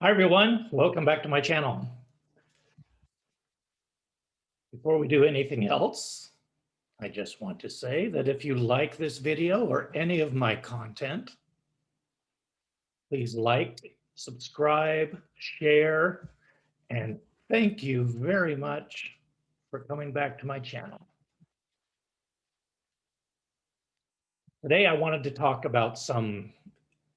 Hi everyone, welcome back to my channel. Before we do anything else, I just want to say that if you like this video or any of my content, please like, subscribe, share, and thank you very much for coming back to my channel. Today I wanted to talk about some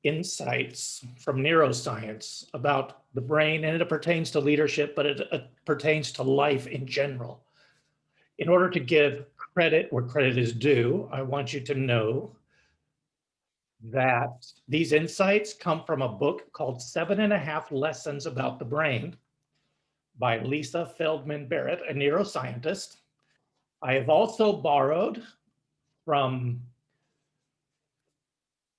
insights from neuroscience about the brain, and it pertains to leadership, but it pertains to life in general. In order to give credit where credit is due, I want you to know that these insights come from a book called 7.5 Lessons About the Brain by Lisa Feldman Barrett, a neuroscientist. I have also borrowed from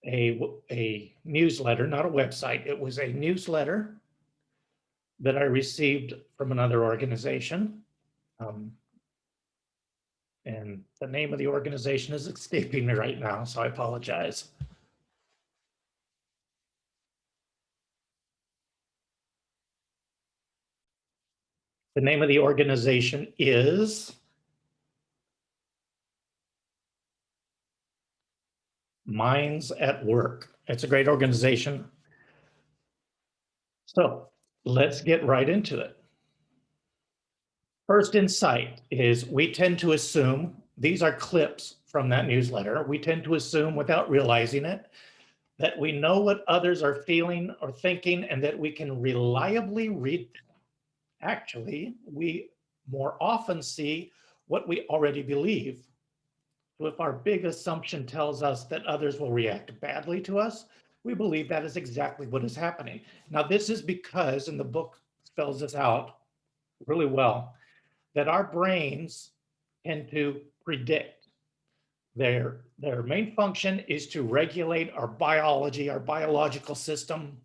a newsletter, not a website. It was a newsletter that I received from another organization. And the name of the organization is escaping me right now, so I apologize. The name of the organization is Minds at Work. It's a great organization. So let's get right into it. First insight is we tend to assume, these are clips from that newsletter, we tend to assume without realizing it, that we know what others are feeling or thinking and that we can reliably read them. Actually, we more often see what we already believe. So if our big assumption tells us that others will react badly to us, we believe that is exactly what is happening. Now, this is because, and the book spells this out really well, that our brains tend to predict. Their main function is to regulate our biology, our biological system.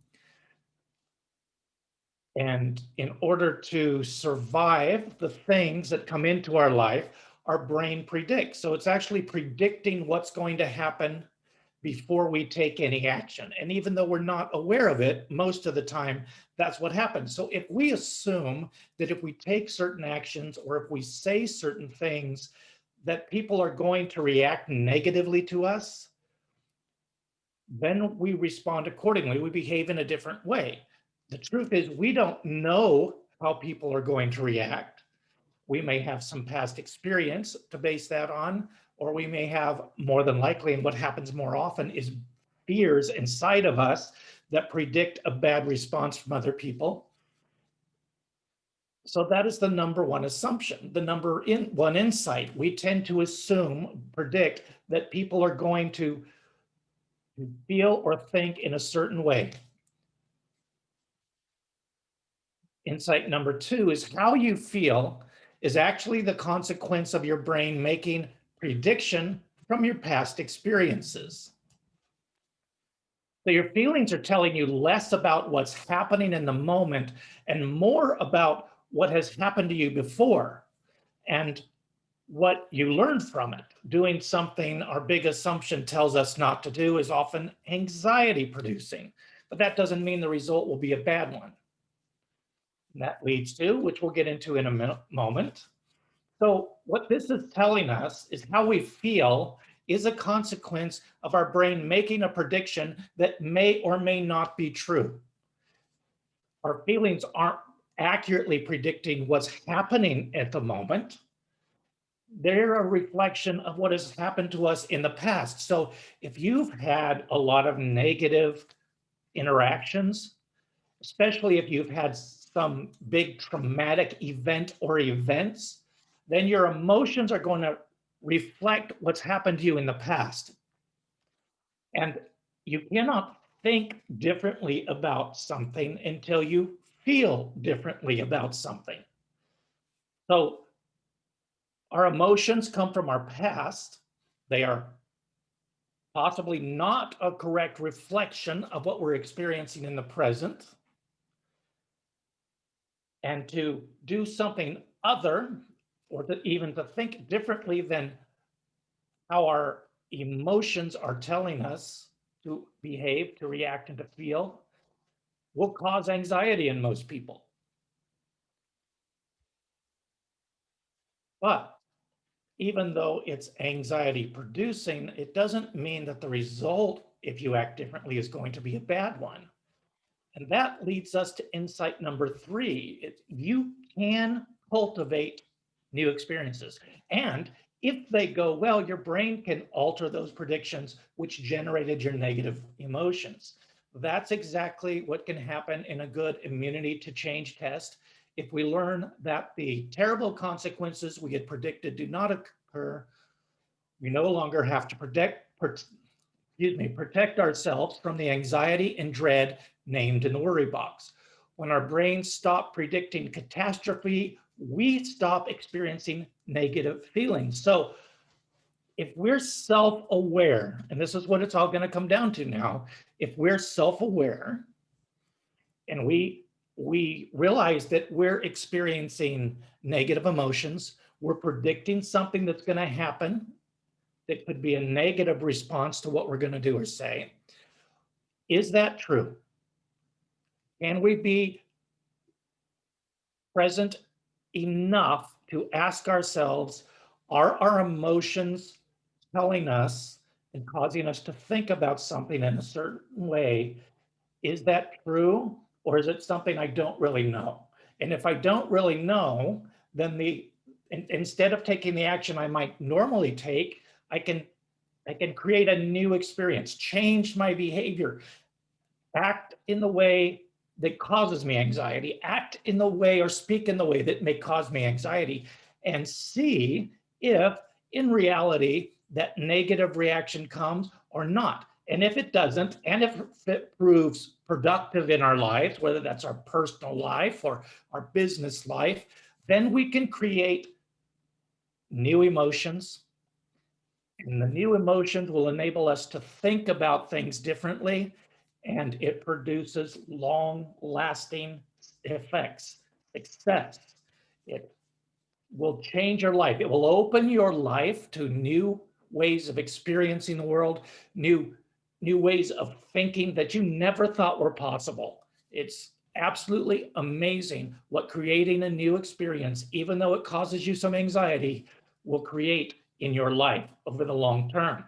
And in order to survive the things that come into our life, our brain predicts. So it's actually predicting what's going to happen before we take any action. And even though we're not aware of it, most of the time, that's what happens. So if we assume that if we take certain actions or if we say certain things, that people are going to react negatively to us, then we respond accordingly. We behave in a different way. The truth is, we don't know how people are going to react. We may have some past experience to base that on, or we may have, more than likely, and what happens more often is fears inside of us that predict a bad response from other people. So that is the number one assumption, the number one insight. We tend to assume, predict that people are going to feel or think in a certain way. Insight number two is how you feel is actually the consequence of your brain making prediction from your past experiences. So your feelings are telling you less about what's happening in the moment and more about what has happened to you before and what you learned from it. Doing something our big assumption tells us not to do is often anxiety producing, but that doesn't mean the result will be a bad one. And that leads to, which we'll get into in a moment. So what this is telling us is how we feel is a consequence of our brain making a prediction that may or may not be true. Our feelings aren't accurately predicting what's happening at the moment. They're a reflection of what has happened to us in the past. So if you've had a lot of negative interactions, especially if you've had some big traumatic event or events, then your emotions are going to reflect what's happened to you in the past. And you cannot think differently about something until you feel differently about something. So our emotions come from our past. They are possibly not a correct reflection of what we're experiencing in the present. And to do something other, or even to think differently than how our emotions are telling us to behave, to react, and to feel, will cause anxiety in most people. But even though it's anxiety producing, it doesn't mean that the result, if you act differently, is going to be a bad one. And that leads us to insight number 3. You can cultivate new experiences. And if they go well, your brain can alter those predictions, which generated your negative emotions. That's exactly what can happen in a good immunity to change test. If we learn that the terrible consequences we had predicted do not occur, we no longer have to protect ourselves from the anxiety and dread named in the worry box. When our brains stop predicting catastrophe, we stop experiencing negative feelings. So if we're self-aware, and this is what it's all going to come down to now, if we're self-aware and we realize that we're experiencing negative emotions, we're predicting something that's going to happen that could be a negative response to what we're going to do or say. Is that true? Can we be present enough to ask ourselves, are our emotions telling us and causing us to think about something in a certain way? Is that true? Or is it something I don't really know? And if I don't really know, then instead of taking the action I might normally take, I can create a new experience, change my behavior, act in the way that causes me anxiety, act in the way or speak in the way that may cause me anxiety, and see if in reality that negative reaction comes or not. And if it doesn't, and if it proves productive in our lives, whether that's our personal life or our business life, then we can create new emotions, and the new emotions will enable us to think about things differently, and it produces long lasting effects, success. It will change your life. It will open your life to new ways of experiencing the world, new ways of thinking that you never thought were possible. It's absolutely amazing what creating a new experience, even though it causes you some anxiety, will create in your life over the long term.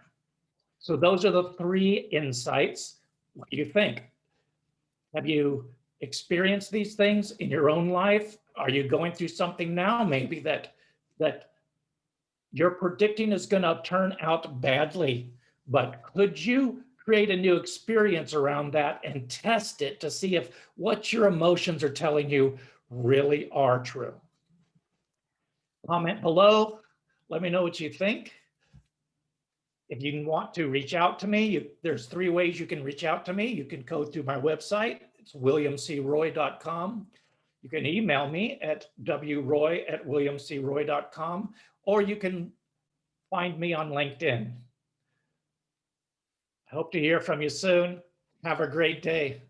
So those are the 3 insights. What do you think? Have you experienced these things in your own life? Are you going through something now maybe that you're predicting is going to turn out badly, but could you create a new experience around that and test it to see if what your emotions are telling you really are true? Comment below. Let me know what you think. If you want to reach out to me, there's 3 ways you can reach out to me. You can go through my website. It's williamcroy.com. You can email me at wroy@williamcroy.com, or you can find me on LinkedIn. I hope to hear from you soon. Have a great day.